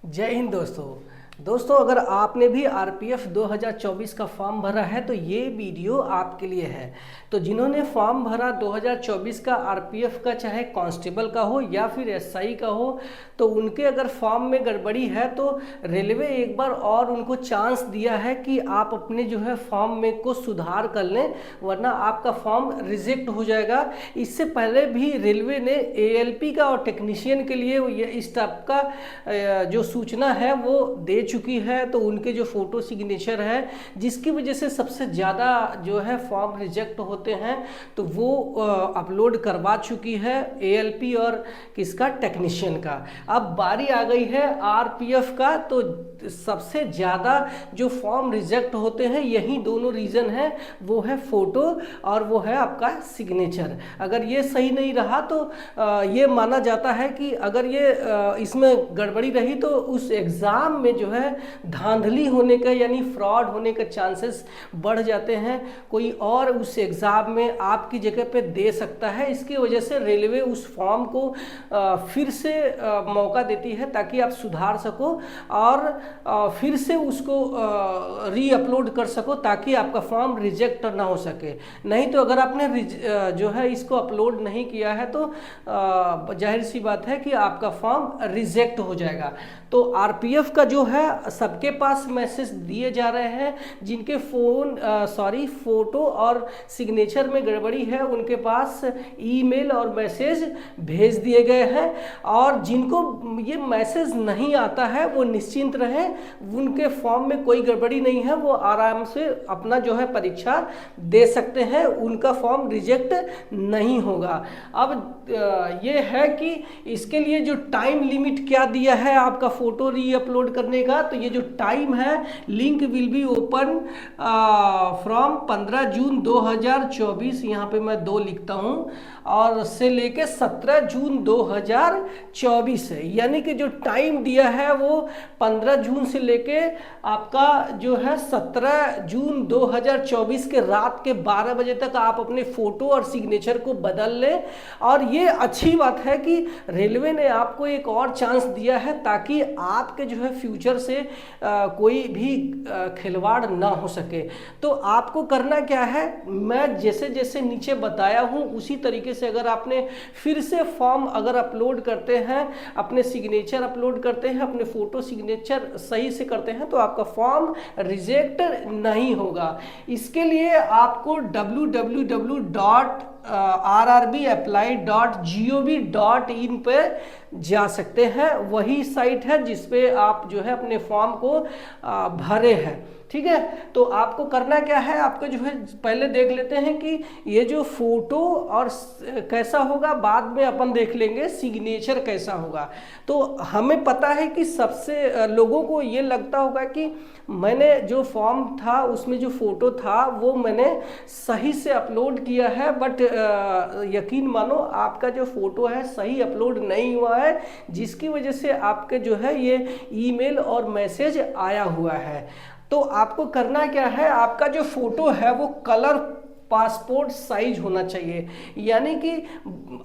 जय हिंद दोस्तों अगर आपने भी आरपीएफ 2024 का फॉर्म भरा है तो ये वीडियो आपके लिए है। तो जिन्होंने फॉर्म भरा 2024 का आरपीएफ का, चाहे कांस्टेबल का हो या फिर एसआई का हो, तो उनके अगर फॉर्म में गड़बड़ी है तो रेलवे एक बार और उनको चांस दिया है कि आप अपने जो है फॉर्म में को सुधार कर लें, वरना आपका फॉर्म रिजेक्ट हो जाएगा। इससे पहले भी रेलवे ने एएलपी का और टेक्नीशियन के लिए ये इस टाइप का जो सूचना है वो दे चुकी है। तो उनके जो फोटो सिग्नेचर है जिसकी वजह से सबसे ज़्यादा जो है फॉर्म रिजेक्ट होते हैं, तो वो अपलोड करवा चुकी है एएलपी और किसका, टेक्नीशियन का। अब बारी आ गई है आरपीएफ का। तो सबसे ज़्यादा जो फॉर्म रिजेक्ट होते हैं यही दोनों रीज़न है, वो है फ़ोटो और वो है आपका सिग्नेचर। अगर ये सही नहीं रहा तो ये माना जाता है कि अगर ये इसमें गड़बड़ी रही तो उस एग्ज़ाम में जो है धांधली होने का यानी फ्रॉड होने का चांसेस बढ़ जाते हैं। कोई और उस एग्ज़ाम में आपकी जगह पे दे सकता है। इसकी वजह से रेलवे उस फॉर्म को फिर से मौका देती है ताकि आप सुधार सको और फिर से उसको री अपलोड कर सको, ताकि आपका फॉर्म रिजेक्ट ना हो सके। नहीं तो अगर आपने जो है इसको अपलोड नहीं किया है तो जाहिर सी बात है कि आपका फॉर्म रिजेक्ट हो जाएगा। तो आरपीएफ का जो है सबके पास मैसेज दिए जा रहे हैं, जिनके फ़ोटो और सिग्नेचर में गड़बड़ी है उनके पास ईमेल और मैसेज भेज दिए गए हैं। और जिनको ये मैसेज नहीं आता है वो निश्चिंत रहें, उनके फॉर्म में कोई गड़बड़ी नहीं है, वो आराम से अपना जो है परीक्षा दे सकते हैं, उनका फॉर्म रिजेक्ट नहीं होगा। अब ये है कि इसके लिए जो टाइम लिमिट क्या दिया है आपका फ़ोटो री अपलोड करने का, तो ये जो टाइम है, link will be open from 15 जून 2024, यहाँ पे मैं 2 लिखता हूँ, और से लेके 17 जून 2024 है। यानी कि जो टाइम दिया है वो 15 जून से लेके आपका जो है 17 जून 2024 के रात के 12 बजे तक आप अपने फ़ोटो और सिग्नेचर को बदल लें। और ये अच्छी बात है कि रेलवे ने आपको एक और चांस दिया है ताकि आपके जो है फ्यूचर से कोई भी खिलवाड़ ना हो सके। तो आपको करना क्या है, मैं जैसे जैसे नीचे बताया हूँ उसी तरीके से अगर आपने फिर से फॉर्म अगर अपलोड करते हैं, अपने सिग्नेचर अपलोड करते हैं, अपने फ़ोटो सिग्नेचर सही से करते हैं, तो आपका फॉर्म रिजेक्ट नहीं होगा। इसके लिए आपको www.rrbapply.gov.in पे जा सकते हैं। वही साइट है जिसपे आप जो है अपने फॉर्म को भरे हैं। ठीक है, तो आपको करना क्या है, आपको जो है पहले देख लेते हैं कि ये जो फोटो और कैसा होगा, बाद में अपन देख लेंगे सिग्नेचर कैसा होगा। तो हमें पता है कि सबसे लोगों को ये लगता होगा कि मैंने जो फॉर्म था उसमें जो फ़ोटो था वो मैंने सही से अपलोड किया है, बट यकीन मानो आपका जो फ़ोटो है सही अपलोड नहीं हुआ है, जिसकी वजह से आपके जो है ये ईमेल और मैसेज आया हुआ है। तो आपको करना क्या है, आपका जो फ़ोटो है वो कलर पासपोर्ट साइज होना चाहिए। यानी कि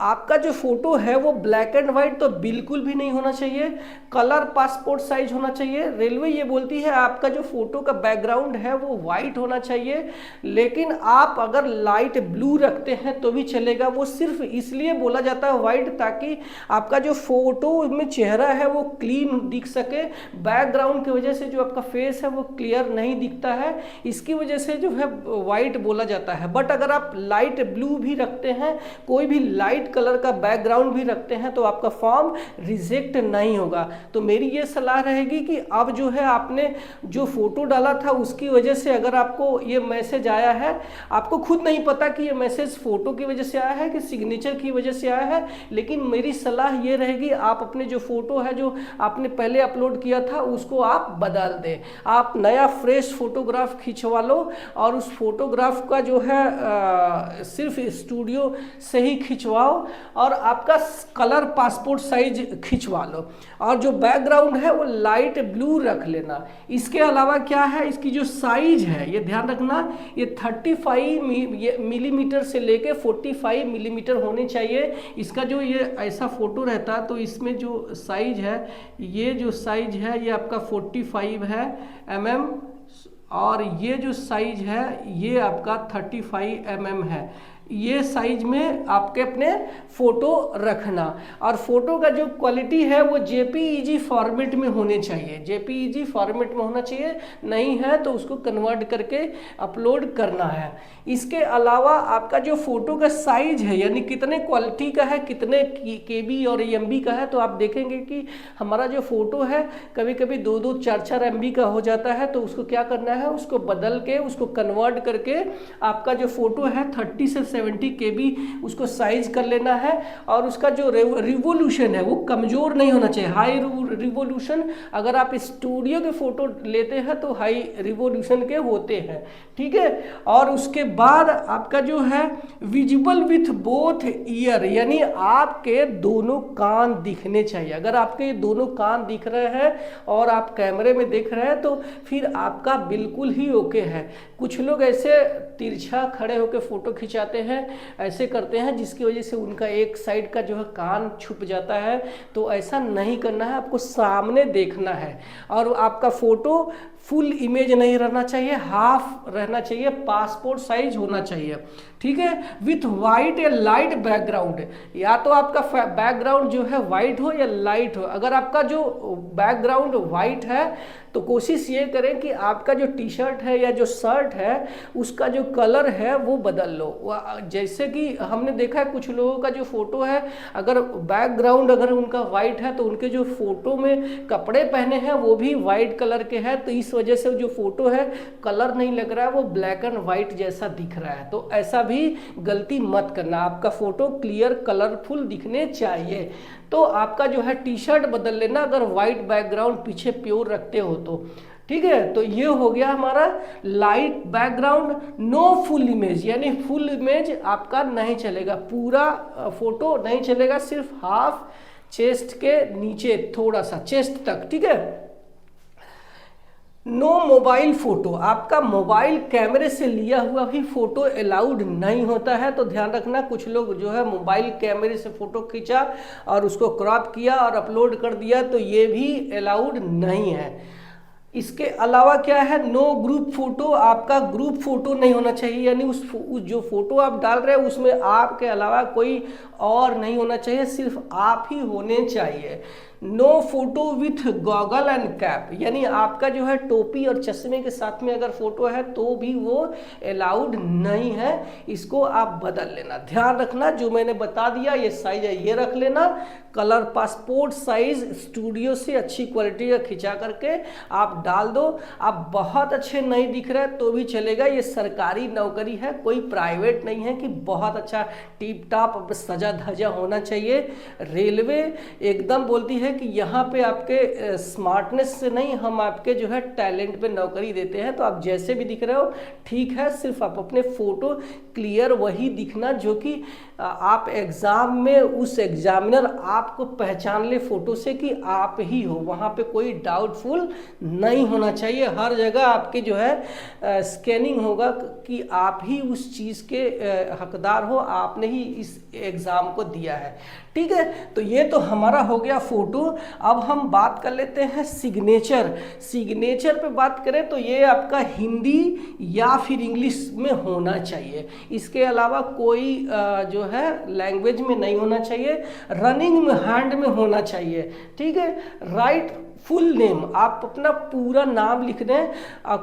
आपका जो फ़ोटो है वो ब्लैक एंड वाइट तो बिल्कुल भी नहीं होना चाहिए, कलर पासपोर्ट साइज होना चाहिए। रेलवे ये बोलती है आपका जो फ़ोटो का बैकग्राउंड है वो वाइट होना चाहिए, लेकिन आप अगर लाइट ब्लू रखते हैं तो भी चलेगा। वो सिर्फ इसलिए बोला जाता है वाइट ताकि आपका जो फ़ोटो में चेहरा है वो क्लीन दिख सके। बैकग्राउंड की वजह से जो आपका फेस है वो क्लियर नहीं दिखता है, इसकी वजह से जो है वाइट बोला जाता है। बट अगर आप लाइट ब्लू भी रखते हैं, कोई भी लाइट कलर का बैकग्राउंड भी रखते हैं, तो आपका फॉर्म रिजेक्ट नहीं होगा। तो मेरी ये सलाह रहेगी कि अब जो है आपने जो फ़ोटो डाला था उसकी वजह से अगर आपको ये मैसेज आया है, आपको खुद नहीं पता कि ये मैसेज फ़ोटो की वजह से आया है कि सिग्नेचर की वजह से आया है, लेकिन मेरी सलाह ये रहेगी आप अपने जो फ़ोटो है जो आपने पहले अपलोड किया था उसको आप बदल दें। आप नया फ्रेश फोटोग्राफ खिंचवा लो और उस फोटोग्राफ का जो है है सिर्फ स्टूडियो से ही खिंचवाओ और आपका कलर पासपोर्ट साइज खिंचवा लो, और जो बैकग्राउंड है वो लाइट ब्लू रख लेना। इसके अलावा क्या है, इसकी जो साइज है ये ध्यान रखना, ये 35 मिलीमीटर से लेके 45 मिलीमीटर होनी चाहिए। इसका जो ये ऐसा फोटो रहता है तो इसमें जो साइज है, ये जो साइज है ये आपका 45 है mm, और ये जो साइज है ये आपका 35 mm है। ये साइज में आपके अपने फ़ोटो रखना, और फोटो का जो क्वालिटी है वो JPEG फॉर्मेट में होने चाहिए, JPEG फॉर्मेट में होना चाहिए, नहीं है तो उसको कन्वर्ट करके अपलोड करना है। इसके अलावा आपका जो फ़ोटो का साइज है, यानी कितने क्वालिटी का है, कितने KB और MB का है, तो आप देखेंगे कि हमारा जो फ़ोटो है कभी कभी 2-2, 4-4 MB का हो जाता है, तो उसको क्या करना है, उसको बदल के उसको कन्वर्ट करके आपका जो फ़ोटो है 30 से 70 KB उसको साइज कर लेना है। और उसका जो रिवोल्यूशन है वो कमज़ोर नहीं होना चाहिए, हाई रिवोल्यूशन। अगर आप स्टूडियो के फ़ोटो लेते हैं तो हाई रिवोल्यूशन के होते हैं, ठीक है। और उसके बाद आपका जो है विजिबल विथ बोथ ईयर, यानी आपके दोनों कान दिखने चाहिए। अगर आपके दोनों कान दिख रहे हैं और आप कैमरे में देख रहे हैं तो फिर आपका बिल्कुल ही ओके है। कुछ लोग ऐसे तिरछा खड़े होकर फ़ोटो खिंचाते हैं, ऐसे करते हैं जिसकी वजह से उनका एक साइड का जो है कान छुप जाता है, तो ऐसा नहीं करना है, आपको सामने देखना है। और आपका फ़ोटो फुल इमेज नहीं रहना चाहिए, हाफ रहना चाहिए, पासपोर्ट साइज होना चाहिए, ठीक है। विथ वाइट या लाइट बैकग्राउंड, या तो आपका बैकग्राउंड जो है वाइट हो या लाइट हो। अगर आपका जो बैकग्राउंड वाइट है तो कोशिश ये करें कि आपका जो टी-शर्ट है या जो शर्ट है उसका जो कलर है वो बदल लो। जैसे कि हमने देखा है कुछ लोगों का जो फ़ोटो है, अगर बैकग्राउंड अगर उनका वाइट है तो उनके जो फ़ोटो में कपड़े पहने हैं वो भी वाइट कलर के हैं, तो इस वजह से जो फ़ोटो है कलर नहीं लग रहा है, वो ब्लैक एंड वाइट जैसा दिख रहा है। तो ऐसा भी गलती मत करना, आपका फ़ोटो क्लियर कलरफुल दिखने चाहिए। तो आपका जो है टी-शर्ट बदल लेना अगर वाइट बैकग्राउंड पीछे प्योर रखते हो तो, ठीक है। तो ये हो गया हमारा light background. No full image, यानी फुल इमेज आपका नहीं चलेगा, पूरा फोटो नहीं चलेगा, सिर्फ हाफ चेस्ट के नीचे थोड़ा सा चेस्ट तक, ठीक है। नो मोबाइल फ़ोटो, आपका मोबाइल कैमरे से लिया हुआ भी फ़ोटो अलाउड नहीं होता है। तो ध्यान रखना, कुछ लोग जो है मोबाइल कैमरे से फ़ोटो खींचा और उसको क्रॉप किया और अपलोड कर दिया, तो ये भी अलाउड नहीं है। इसके अलावा क्या है, नो ग्रुप फोटो, आपका ग्रुप फोटो नहीं होना चाहिए, यानी उस जो फोटो आप डाल रहे हैं उसमें आपके अलावा कोई और नहीं होना चाहिए, सिर्फ आप ही होने चाहिए। No photo with goggle and cap, यानी आपका जो है टोपी और चश्मे के साथ में अगर फोटो है तो भी वो अलाउड नहीं है, इसको आप बदल लेना। ध्यान रखना जो मैंने बता दिया, ये साइज है ये रख लेना, कलर पासपोर्ट साइज स्टूडियो से अच्छी क्वालिटी का खिंचा करके आप डाल दो। आप बहुत अच्छे नहीं दिख रहे तो भी चलेगा, ये सरकारी नौकरी है, कोई प्राइवेट नहीं है कि बहुत अच्छा टिप टॉप सजा धजा होना चाहिए। रेलवे एकदम बोलती है कि यहाँ पे आपके स्मार्टनेस से नहीं, हम आपके जो है टैलेंट पे नौकरी देते हैं, तो आप जैसे भी दिख रहे हो ठीक है, सिर्फ आप अपने फ़ोटो क्लियर वही दिखना जो कि आप एग्ज़ाम में उस एग्जामिनर आपको पहचान ले फ़ोटो से कि आप ही हो, वहाँ पे कोई डाउटफुल नहीं होना चाहिए। हर जगह आपके जो है स्कैनिंग होगा कि आप ही उस चीज़ के हकदार हो, आपने ही इस एग्ज़ाम को दिया है, ठीक है। तो ये तो हमारा हो गया फ़ोटो। अब हम बात कर लेते हैं सिग्नेचर। सिग्नेचर पे बात करें तो ये आपका हिंदी या फिर इंग्लिश में होना चाहिए, इसके अलावा कोई जो है लैंग्वेज में नहीं होना चाहिए। रनिंग में हैंड में होना चाहिए, ठीक है। राइट फुल नेम, आप अपना पूरा नाम लिख दें,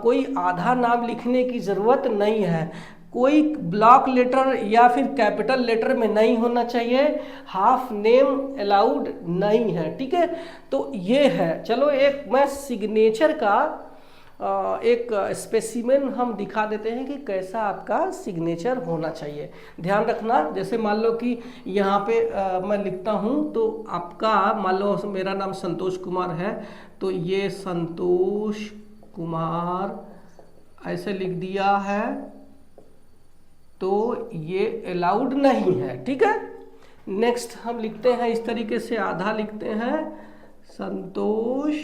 कोई आधा नाम लिखने की ज़रूरत नहीं है। कोई ब्लॉक लेटर या फिर कैपिटल लेटर में नहीं होना चाहिए। हाफ नेम अलाउड नहीं है, ठीक है। तो ये है, चलो एक मैं सिग्नेचर का एक स्पेसिमेन हम दिखा देते हैं कि कैसा आपका सिग्नेचर होना चाहिए। ध्यान रखना, जैसे मान लो कि यहाँ पे मैं लिखता हूँ तो आपका मान लो मेरा नाम संतोष कुमार है, तो ये संतोष कुमार ऐसे लिख दिया है, तो ये अलाउड नहीं है। ठीक है, नेक्स्ट हम लिखते हैं इस तरीके से, आधा लिखते हैं संतोष।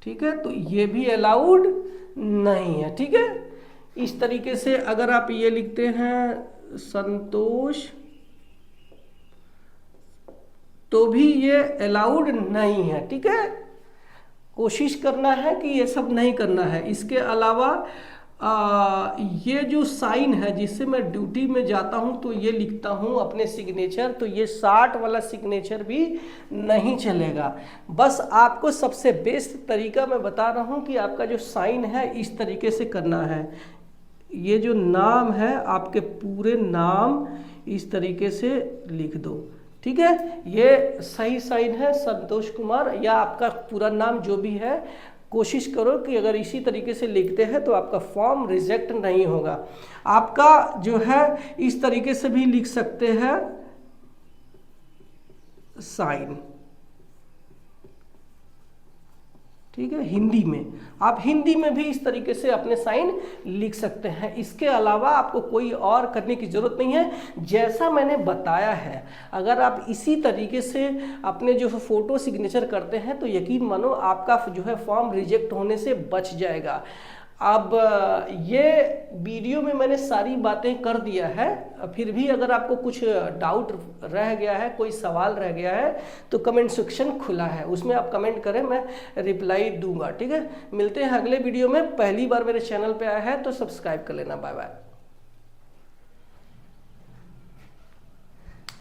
ठीक है, तो ये भी अलाउड नहीं है। ठीक है, इस तरीके से अगर आप ये लिखते हैं संतोष, तो भी ये अलाउड नहीं है। ठीक है, कोशिश करना है कि ये सब नहीं करना है। इसके अलावा ये जो साइन है जिससे मैं ड्यूटी में जाता हूं तो ये लिखता हूं अपने सिग्नेचर, तो ये 60 वाला सिग्नेचर भी नहीं चलेगा। बस आपको सबसे बेस्ट तरीका मैं बता रहा हूं कि आपका जो साइन है इस तरीके से करना है। ये जो नाम है आपके पूरे नाम इस तरीके से लिख दो। ठीक है, ये सही साइन है संतोष कुमार, या आपका पूरा नाम जो भी है। कोशिश करो कि अगर इसी तरीके से लिखते हैं तो आपका फॉर्म रिजेक्ट नहीं होगा। आपका जो है इस तरीके से भी लिख सकते हैं साइन। ठीक है, हिंदी में आप हिंदी में भी इस तरीके से अपने साइन लिख सकते हैं। इसके अलावा आपको कोई और करने की जरूरत नहीं है। जैसा मैंने बताया है, अगर आप इसी तरीके से अपने जो फोटो सिग्नेचर करते हैं तो यकीन मानो आपका जो है फॉर्म रिजेक्ट होने से बच जाएगा। अब ये वीडियो में मैंने सारी बातें कर दिया है। फिर भी अगर आपको कुछ डाउट रह गया है, कोई सवाल रह गया है, तो कमेंट सेक्शन खुला है, उसमें आप कमेंट करें, मैं रिप्लाई दूंगा। ठीक है, मिलते हैं अगले वीडियो में। पहली बार मेरे चैनल पे आया है तो सब्सक्राइब कर लेना। Bye bye.